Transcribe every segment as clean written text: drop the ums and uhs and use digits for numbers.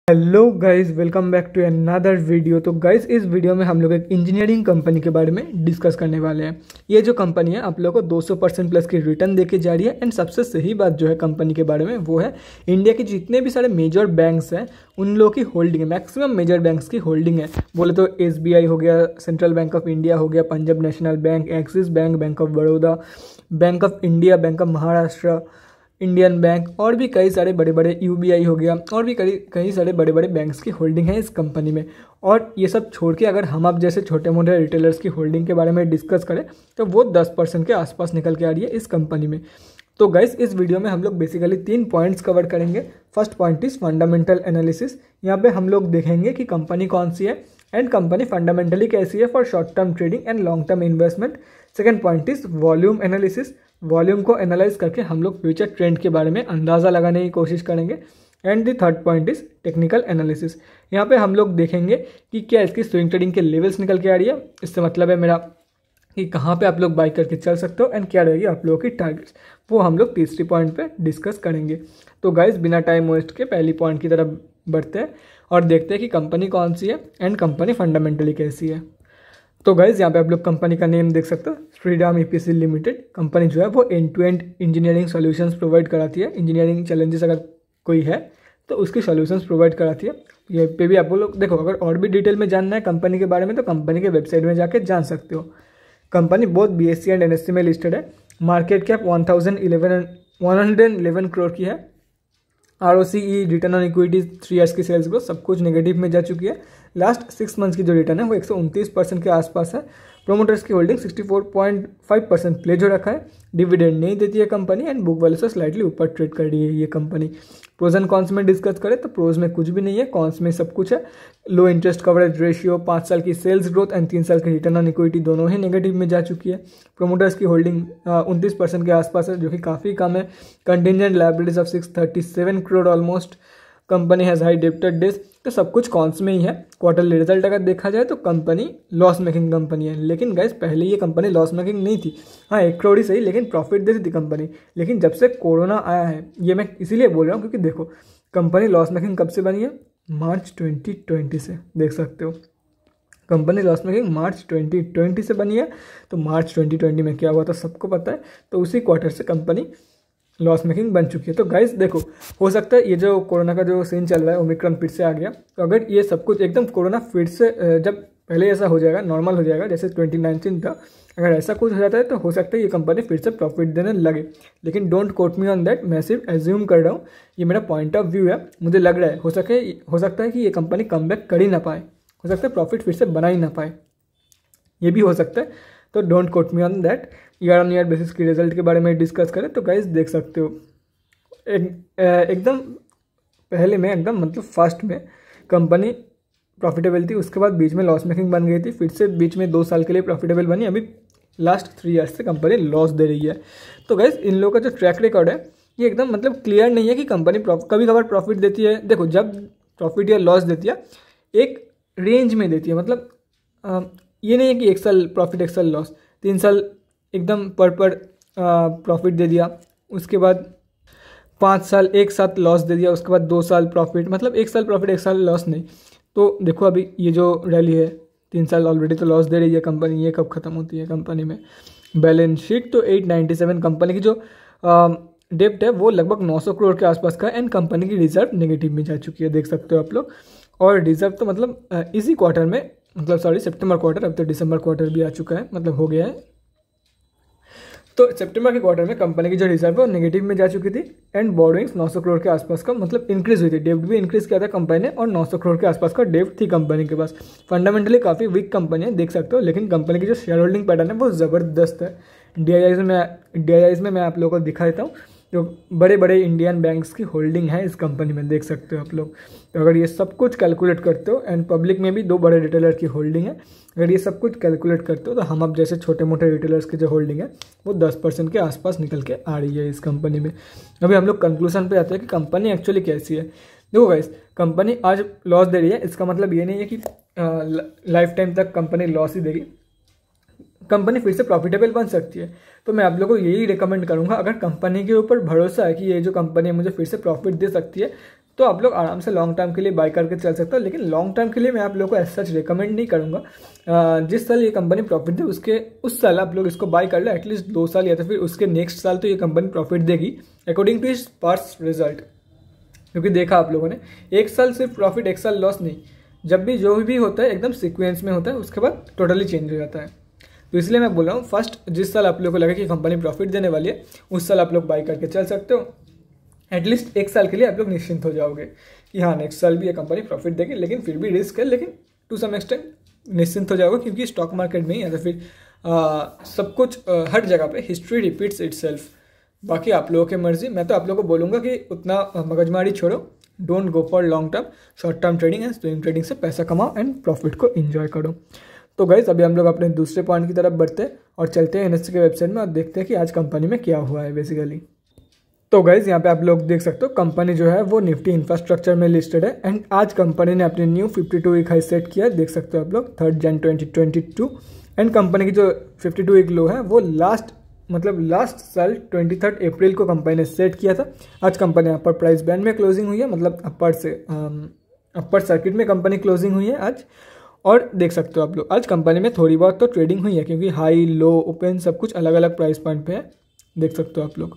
Hello guys, welcome back to another video. तो guys, इस video में हम लोग एक इंजीनियरिंग कंपनी के बारे में डिस्कस करने वाले हैं। ये जो कंपनी है आप लोगों को 200% प्लस की रिटर्न देके जा रही है। एंड सबसे सही बात जो है कंपनी के बारे में वो है इंडिया के जितने भी सारे मेजर बैंक्स हैं उन लोगों की होल्डिंग है, मैक्सिमम मेजर बैंक्स की होल्डिंग है। बोले तो SBI हो गया, सेंट्रल बैंक ऑफ इंडिया हो गया, Punjab national bank, axis bank, bank of Baroda, bank of India, bank of Maharashtra, Indian bank और भी कई सारे बड़े बड़े UBI हो गया और भी कई सारे बड़े बड़े बैंक्स की होल्डिंग है इस कंपनी में। और ये सब छोड़ के अगर हम आप जैसे छोटे मोटे रिटेलर्स की होल्डिंग के बारे में डिस्कस करें तो वो 10% के आसपास निकल के आ रही है इस कंपनी में। तो गाइस, इस वीडियो में हम लोग बेसिकली 3 पॉइंट्स कवर करेंगे। First point is fundamental analysis. यहाँ पे हम लोग देखेंगे कि कंपनी कौन सी है एंड कंपनी फंडामेंटली कैसी है for short term trading and long term investment. Second point is volume analysis. Volume को एनालाइज करके हम लोग फ्यूचर ट्रेंड के बारे में अंदाज़ा लगाने की कोशिश करेंगे। And the third point is technical analysis. यहाँ पे हम लोग देखेंगे कि क्या इसकी स्विंग ट्रेडिंग के लेवल्स निकल के आ रही है, इससे मतलब है मेरा कि कहाँ पे आप लोग बाई करके चल सकते हो एंड क्या रहेगी आप लोगों की टारगेट्स, वो हम लोग तीसरी पॉइंट पे डिस्कस करेंगे। तो गाइस, बिना टाइम वेस्ट के पहली पॉइंट की तरफ बढ़ते हैं और देखते हैं कि कंपनी कौन सी है एंड कंपनी फंडामेंटली कैसी है। तो गाइज, यहाँ पे आप लोग कंपनी का नेम देख सकते हो, श्रीराम EPC लिमिटेड। कंपनी जो है वो end to end engineering solutions provide कराती है। इंजीनियरिंग चैलेंजेस अगर कोई है तो उसकी सॉल्यूशंस प्रोवाइड कराती है। ये पे भी आप लोग देखो, अगर और भी डिटेल में जानना है कंपनी के बारे में तो कंपनी के वेबसाइट में जाके जान सकते हो। कंपनी बहुत BSE एंड NSE में लिस्टेड है। मार्केट कैप 111 करोड़ की है। ROCE, return on equity, 3 years की सेल्स ग्रोथ सब कुछ नेगेटिव में जा चुकी है। लास्ट 6 मंथ्स की जो रिटर्न है वो 129% के आसपास है। प्रोमोटर्स की होल्डिंग 64.5% प्लेज हो रखा है। डिविडेंड नहीं देती है कंपनी एंड बुक वैल्यू से स्लाइटली ऊपर ट्रेड कर रही है ये कंपनी। प्रोज एंड कॉन्स में डिस्कस करें तो प्रोज में कुछ भी नहीं है, कॉन्स में सब कुछ है। लो इंटरेस्ट कवरेज रेशियो, 5 साल की सेल्स ग्रोथ एंड 3 साल की रिटर्न ऑन इक्विटी दोनों ही नेगेटिव में जा चुकी है। प्रोमोटर्स की होल्डिंग 29% के आसपास है, जो कि काफ़ी कम है। Contingent liabilities of 637 crore almost. Company has high डेब्टेड डेज। तो सब कुछ कॉन्स में ही है। क्वार्टरली रिजल्ट अगर देखा जाए तो कंपनी लॉस मेकिंग कंपनी है, लेकिन गाइस पहले ये कंपनी लॉस मेकिंग नहीं थी। हाँ, 1 करोड़ ही सही, लेकिन प्रॉफिट देती थी कंपनी। लेकिन जब से कोरोना आया है, ये मैं इसीलिए बोल रहा हूँ क्योंकि देखो कंपनी लॉस मेकिंग कब से बनी है, मार्च 2020 से। देख सकते हो कंपनी लॉस मेकिंग मार्च 2020 से बनी है। तो मार्च 2020 में क्या हुआ था सबको पता है। तो उसी क्वार्टर से कंपनी लॉस मेकिंग बन चुकी है। तो गाइस देखो, हो सकता है ये जो कोरोना का जो सीन चल रहा है ओमिक्रॉन फिर से आ गया, तो अगर ये सब कुछ एकदम कोरोना फिर से जब पहले ऐसा हो जाएगा, नॉर्मल हो जाएगा जैसे 2019 था, अगर ऐसा कुछ हो जाता है तो हो सकता है ये कंपनी फिर से प्रॉफिट देने लगे। लेकिन don't quote me on that, मैं सिर्फ एज्यूम कर रहा हूँ, ये मेरा पॉइंट ऑफ व्यू है। मुझे लग रहा है हो सकता है कि ये कंपनी कम बैक कर ही ना पाए, हो सकता है प्रॉफिट फिर से बना ही ना पाए, ये भी हो सकता है। तो don't quote me on that. Year on year basis की रिजल्ट के बारे में डिस्कस करें तो गाइस देख सकते हो एकदम पहले में एकदम मतलब फर्स्ट में कंपनी प्रॉफिटेबल थी, उसके बाद बीच में लॉस मेकिंग बन गई थी, फिर से बीच में 2 साल के लिए प्रॉफिटेबल बनी, अभी लास्ट 3 ईयर्स से कंपनी लॉस दे रही है। तो गाइस, इन लोगों का जो ट्रैक रिकॉर्ड है ये एकदम मतलब क्लियर नहीं है कि कंपनी कभी कभार प्रॉफिट देती है। देखो, जब प्रॉफिट या लॉस देती है एक रेंज में देती है, मतलब ये नहीं है कि 1 साल प्रॉफिट 1 साल लॉस, 3 साल एकदम पर प्रॉफिट दे दिया, उसके बाद 5 साल एक साथ लॉस दे दिया, उसके बाद 2 साल प्रॉफिट, मतलब 1 साल प्रॉफिट 1 साल लॉस नहीं। तो देखो अभी ये जो रैली है 3 साल ऑलरेडी तो लॉस दे रही है कंपनी, ये कब खत्म होती है कंपनी में। बैलेंस शीट तो 897, कंपनी की जो डेप्ट है वो लगभग 900 करोड़ के आसपास का है एंड कंपनी की रिजर्व नेगेटिव में जा चुकी है, देख सकते हो आप लोग। और रिजर्व तो मतलब इसी क्वार्टर में, मतलब सॉरी सितंबर क्वार्टर, अब तो दिसंबर क्वार्टर भी आ चुका है, मतलब हो गया है। तो सितंबर के क्वार्टर में कंपनी की जो रिजर्व है वो नेगेटिव में जा चुकी थी एंड बोरोइंग्स 900 करोड़ के आसपास का मतलब इंक्रीज हुई थी। डेब्ट भी इंक्रीज किया था कंपनी ने और 900 करोड़ के आसपास का डेब्ट थी कंपनी के पास। फंडामेंटली काफ़ी वीक कंपनी है, देख सकते हो, लेकिन कंपनी की जो शेयर होल्डिंग पैटर्न है वो ज़बरदस्त है। DIIs में मैं आप लोगों को दिखा देता हूँ, जो बड़े बड़े इंडियन बैंक्स की होल्डिंग है इस कंपनी में, देख सकते हो आप लोग। तो अगर ये सब कुछ कैलकुलेट करते हो एंड पब्लिक में भी 2 बड़े रिटेलर की होल्डिंग है, अगर ये सब कुछ कैलकुलेट करते हो तो हम अब जैसे छोटे मोटे रिटेलर्स की जो होल्डिंग है वो 10% के आसपास निकल के आ रही है इस कंपनी में। अभी हम लोग कंक्लूजन पे आते हैं कि कंपनी एक्चुअली कैसी है। देखो गाइस, कंपनी आज लॉस दे रही है, इसका मतलब ये नहीं है कि लाइफ टाइम तक कंपनी लॉस ही देगी, कंपनी फिर से प्रॉफिटेबल बन सकती है। तो मैं आप लोगों को यही रिकमेंड करूंगा, अगर कंपनी के ऊपर भरोसा है कि ये जो कंपनी है मुझे फिर से प्रॉफिट दे सकती है, तो आप लोग आराम से लॉन्ग टर्म के लिए बाय करके चल सकते हो। लेकिन लॉन्ग टर्म के लिए मैं आप लोगों को एज सच रिकमेंड नहीं करूँगा। जिस साल ये कंपनी प्रॉफिट दे उसके उस साल आप लोग इसको बाय कर लो, एटलीस्ट 2 साल या तो फिर उसके नेक्स्ट साल तो ये कंपनी प्रॉफिट देगी according to its past result. क्योंकि देखा आप लोगों ने, एक साल सिर्फ प्रॉफिट एक साल लॉस नहीं, जब भी जो भी होता है एकदम सीक्वेंस में होता है, उसके बाद टोटली चेंज हो जाता है। तो इसलिए मैं बोल रहा हूँ फर्स्ट जिस साल आप लोगों को लगे कि कंपनी प्रॉफिट देने वाली है उस साल आप लोग बाय करके चल सकते हो। एटलीस्ट एक साल के लिए आप लोग निश्चिंत हो जाओगे कि हाँ नेक्स्ट साल भी ये कंपनी प्रॉफिट देगी, लेकिन फिर भी रिस्क है, लेकिन टू सम एक्सटेंट निश्चिंत हो जाओगे। क्योंकि स्टॉक मार्केट में ही या तो फिर सब कुछ हर जगह पे हिस्ट्री रिपीट्स इटसेल्फ। बाकी आप लोगों की मर्जी। मैं तो आप लोगों को बोलूँगा कि उतना मगजमारी छोड़ो, don't go for long term, short term trading and swing trading से पैसा कमाओ एंड प्रॉफिट को एंजॉय करो। तो गाइस अभी हम लोग अपने दूसरे पॉइंट की तरफ बढ़ते हैं और चलते हैं NSE के वेबसाइट में और देखते हैं कि आज कंपनी में क्या हुआ है बेसिकली। तो गाइज यहाँ पे आप लोग देख सकते हो कंपनी जो है वो निफ्टी इंफ्रास्ट्रक्चर में लिस्टेड है एंड आज कंपनी ने अपनी न्यू 52 वीक हाई सेट किया है। देख सकते हो आप लोग 3 जनवरी 2022 एंड कंपनी की जो 52 वीक लो है वो लास्ट साल 23 अप्रैल को कंपनी ने सेट किया था। आज कंपनी अपर प्राइस बैंड में क्लोजिंग हुई है, मतलब अपर सर्किट में कंपनी क्लोजिंग हुई है आज। और देख सकते हो आप लोग आज कंपनी में थोड़ी बहुत तो ट्रेडिंग हुई है क्योंकि हाई लो ओपन सब कुछ अलग अलग प्राइस पॉइंट पे है। देख सकते हो आप लोग,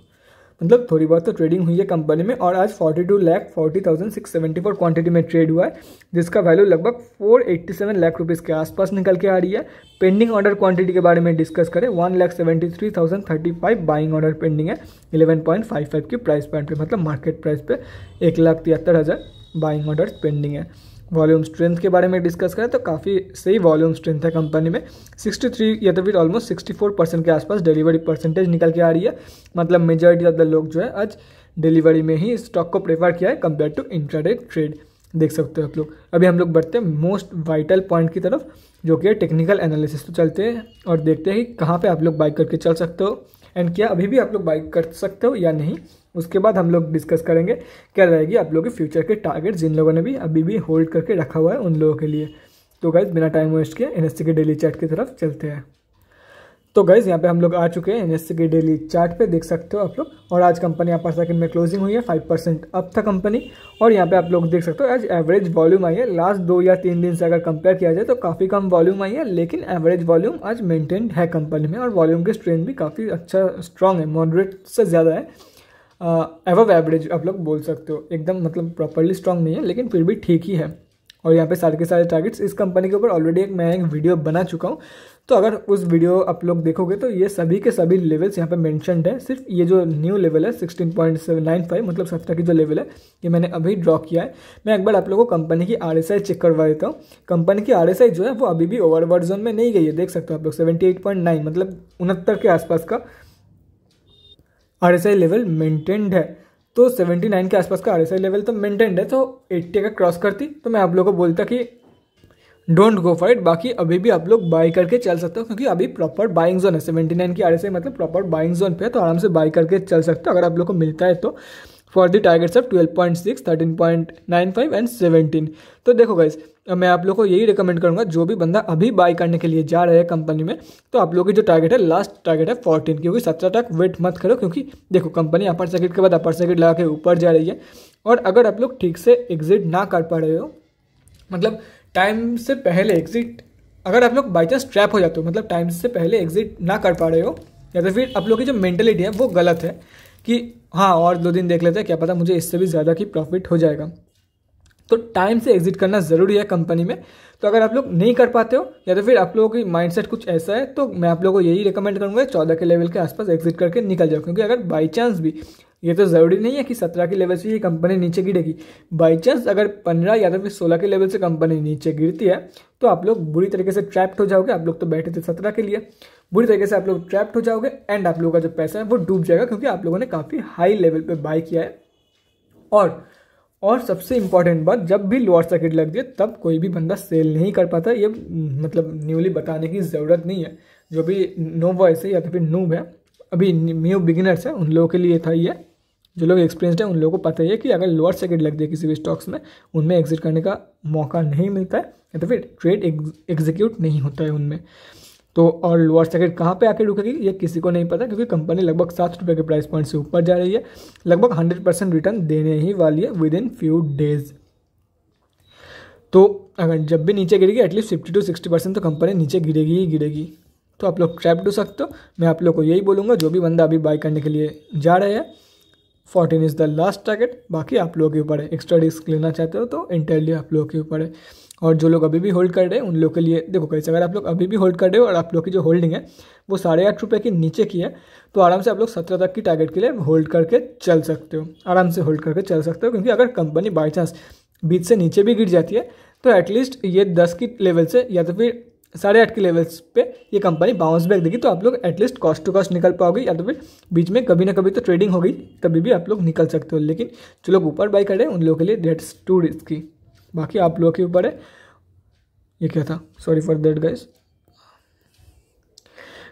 मतलब थोड़ी बहुत तो ट्रेडिंग हुई है कंपनी में। और आज 42,40,674 क्वांटिटी में ट्रेड हुआ है, जिसका वैल्यू लगभग 487 लाख रुपीज़ के आसपास निकल के आ रही है। पेंडिंग ऑर्डर क्वांटिटी के बारे में डिस्कस करें, 1,73,035 बाइंग ऑर्डर पेंडिंग है 11.55 की प्राइस पॉइंट पे, मतलब मार्केट प्राइस पे 1,73,000 बाइंग ऑर्डर पेंडिंग है। वॉल्यूम स्ट्रेंथ के बारे में डिस्कस करें तो काफ़ी सही वॉल्यूम स्ट्रेंथ है कंपनी में, 63 या तो फिर ऑलमोस्ट 64% के आसपास डिलीवरी परसेंटेज निकल के आ रही है। मतलब मेजॉरिटी ऑफ द लोग जो है आज डिलीवरी में ही स्टॉक को प्रेफर किया है कंपेयर टू इंट्राडे ट्रेड। देख सकते हो आप लोग। अभी हम लोग बढ़ते हैं मोस्ट वाइटल पॉइंट की तरफ जो कि है टेक्निकल एनालिसिस। तो चलते हैं और देखते हैं कि कहाँ पर आप लोग बाई करके चल सकते हो एंड क्या अभी भी आप लोग बाई कर सकते हो या नहीं। उसके बाद हम लोग डिस्कस करेंगे क्या रहेगी आप लोगों के फ्यूचर के टारगेट जिन लोगों ने भी अभी भी होल्ड करके रखा हुआ है उन लोगों के लिए। तो गाइज बिना टाइम वेस्ट किए NSE के डेली चार्ट की तरफ चलते हैं। तो गाइज यहाँ पे हम लोग आ चुके हैं NSE के डेली चार्ट पे, देख सकते हो आप लोग। और आज कंपनी अपर सर्किट में क्लोजिंग हुई है, 5% अप था कंपनी। और यहाँ पे आप लोग देख सकते हो आज एवरेज वॉल्यूम आई है। लास्ट 2 या 3 दिन से अगर कंपेयर किया जाए तो काफ़ी कम वॉल्यूम आई है, लेकिन एवरेज वॉल्यूम आज मेंटेन्ड है कंपनी में। और वॉल्यूम की स्ट्रेंथ भी काफ़ी अच्छा स्ट्रॉन्ग है, मॉडरेट से ज़्यादा है, एवव एवरेज आप लोग बोल सकते हो। एकदम मतलब प्रॉपरली स्ट्रॉन्ग नहीं है लेकिन फिर भी ठीक ही है। और यहाँ पे सारे के सारे टारगेट्स इस कंपनी के ऊपर ऑलरेडी मैं एक वीडियो बना चुका हूँ, तो अगर उस वीडियो आप लोग देखोगे तो ये सभी के सभी लेवल्स यहाँ पे मेंशन्ड है। सिर्फ ये जो न्यू लेवल है 16.95 मतलब 17 की जो लेवल है ये मैंने अभी ड्रॉ किया है। मैं एक बार आप लोगों को कंपनी की RSI चेक करवा देता हूँ। कंपनी की RSI जो है वो अभी भी ओवरबॉट जोन में नहीं गई है, देख सकते हो आप लोग 78.9 मतलब 69 के आसपास का RSI लेवल मेंटेन्ड है। तो 79 के आसपास का RSI लेवल तो मेंटेन्ड है, तो 80 का क्रॉस करती तो मैं आप लोगों को बोलता कि डोंट गो फॉर इट। बाकी अभी भी आप लोग बाई करके चल सकते हो क्योंकि अभी प्रॉपर बाइंग जोन है। 79 की RSI मतलब प्रॉपर बाइंग जोन पे है, तो आराम से बाई करके चल सकते हो अगर आप लोग को मिलता है तो। For the targets of 12.6, 13.95 and 17। तो देखो गाइस मैं आप लोग को यही रिकमेंड करूंगा, जो भी बंदा अभी बाई करने के लिए जा रहे हैं कंपनी में, तो आप लोग की जो टारगेट है लास्ट टारगेट है 14, क्योंकि 17 तक वेट मत करो। क्योंकि देखो कंपनी अपर सर्किट के बाद अपर सर्किट लगा के ऊपर जा रही है, और अगर आप लोग ठीक से एग्जिट ना कर पा रहे हो, मतलब टाइम से पहले एग्जिट, अगर आप लोग बाई चांस ट्रैप हो जाते हो, मतलब टाइम से पहले एग्जिट ना कर पा रहे हो, या तो फिर आप लोग की जो मेंटेलिटी है वो गलत है कि हाँ और 2 दिन देख लेते हैं, क्या पता मुझे इससे भी ज़्यादा की प्रॉफिट हो जाएगा, तो टाइम से एग्जिट करना ज़रूरी है कंपनी में। तो अगर आप लोग नहीं कर पाते हो या तो फिर आप लोगों की माइंडसेट कुछ ऐसा है, तो मैं आप लोगों को यही रिकमेंड करूँगा 14 के लेवल के आसपास एग्जिट करके निकल जाओ। क्योंकि अगर बाई चांस भी, ये तो ज़रूरी नहीं है कि 17 के लेवल से ये कंपनी नीचे गिरेगी, बाई चांस अगर 15 या तो फिर 16 के लेवल से कंपनी नीचे गिरती है तो आप लोग बुरी तरीके से ट्रैप्ड हो जाओगे। आप लोग तो बैठे थे 17 के लिए, बुरी तरीके से आप लोग ट्रैप्ड हो जाओगे एंड आप लोगों का जो पैसा है वो डूब जाएगा, क्योंकि आप लोगों ने काफ़ी हाई लेवल पे बाई किया है। और सबसे इंपॉर्टेंट बात, जब भी लोअर सर्किट लग जाए तब कोई भी बंदा सेल नहीं कर पाता। ये मतलब न्यूली बताने की ज़रूरत नहीं है, जो भी नो वॉइस है या तो फिर नूब है, अभी न्यू बिगिनर्स है, उन लोगों के लिए था ये। जो लोग एक्सपीरियंसड है उन लोगों को पता ही है कि अगर लोअर सर्किट लग जाए किसी भी स्टॉक्स में, उनमें एग्जिट करने का मौका नहीं मिलता है या तो फिर ट्रेड एग्जीक्यूट नहीं होता है उनमें। तो और लोअर सर्किट कहाँ पे आके रुकेगी ये किसी को नहीं पता, क्योंकि कंपनी लगभग 7 रुपये के प्राइस पॉइंट से ऊपर जा रही है, लगभग 100% रिटर्न देने ही वाली है विद इन फ्यू डेज। तो अगर जब भी नीचे गिरेगी एटलीस्ट 50 to 60% तो कंपनी नीचे गिरेगी ही गिरेगी। तो आप लोग ट्रैप हो सकते हो। मैं आप लोग को यही बोलूँगा, जो भी बंदा अभी बाय करने के लिए जा रहे हैं 14 इज़ द लास्ट टारगेट। बाकी आप लोगों के ऊपर है, एक्स्ट्रा रिस्क लेना चाहते हो तो इंटेरली आप लोगों के ऊपर है। और जो लोग अभी भी होल्ड कर रहे हैं उन लोग के लिए देखो कैसे, अगर आप लोग अभी भी होल्ड कर रहे हो और आप लोग की जो होल्डिंग है वो 8.5 रुपये के नीचे की है, तो आराम से आप लोग 17 तक की टारगेट के लिए होल्ड करके चल सकते हो, आराम से होल्ड करके चल सकते हो। क्योंकि अगर कंपनी बाई चांस बीच से नीचे भी गिर जाती है तो एटलीस्ट ये 10 की लेवल से या तो फिर 8.5 के लेवल्स पे ये कंपनी बाउंस बैक देगी, तो आप लोग एटलीस्ट कॉस्ट टू कॉस्ट निकल पाओगे, या तो फिर बीच में कभी ना कभी तो ट्रेडिंग होगी तभी भी आप लोग निकल सकते हो। लेकिन जो लोग ऊपर बाई कर रहे हैं उन लोगों के लिए दैट्स टू रिस्की। बाकी आप लोगों के ऊपर है। ये क्या था, सॉरी फॉर दैट गाइस।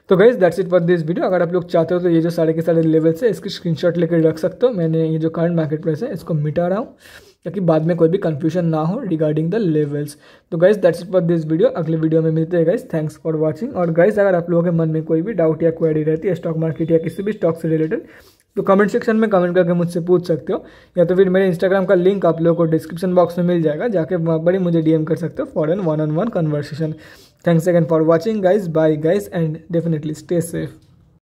तो guys that's it for this video. अगर आप लोग चाहते हो तो ये जो सारे के सारे लेवल्स है इसकी स्क्रीनशॉट लेकर रख सकते हो। मैंने ये जो करंट मार्केट प्राइस है इसको मिटा रहा हूँ ताकि बाद में कोई भी कंफ्यूजन ना हो रिगार्डिंग द लेवल्स। तो guys that's it for this video. अगले वीडियो में मिलते हैं गाइस। Thanks for watching. और गाइस अगर आप लोगों के मन में कोई भी डाउट या क्वेरी रहती है स्टॉक मार्केट या किसी भी स्टॉक से रिलेटेड तो कमेंट सेक्शन में कमेंट करके मुझसे पूछ सकते हो, या तो फिर मेरे इंस्टाग्राम का लिंक आप लोगों को डिस्क्रिप्शन बॉक्स में मिल जाएगा, जाके वहाँ पर ही मुझे डीएम कर सकते हो for an 1-on-1 conversation. Thanks again for watching guys, bye guys and definitely stay safe.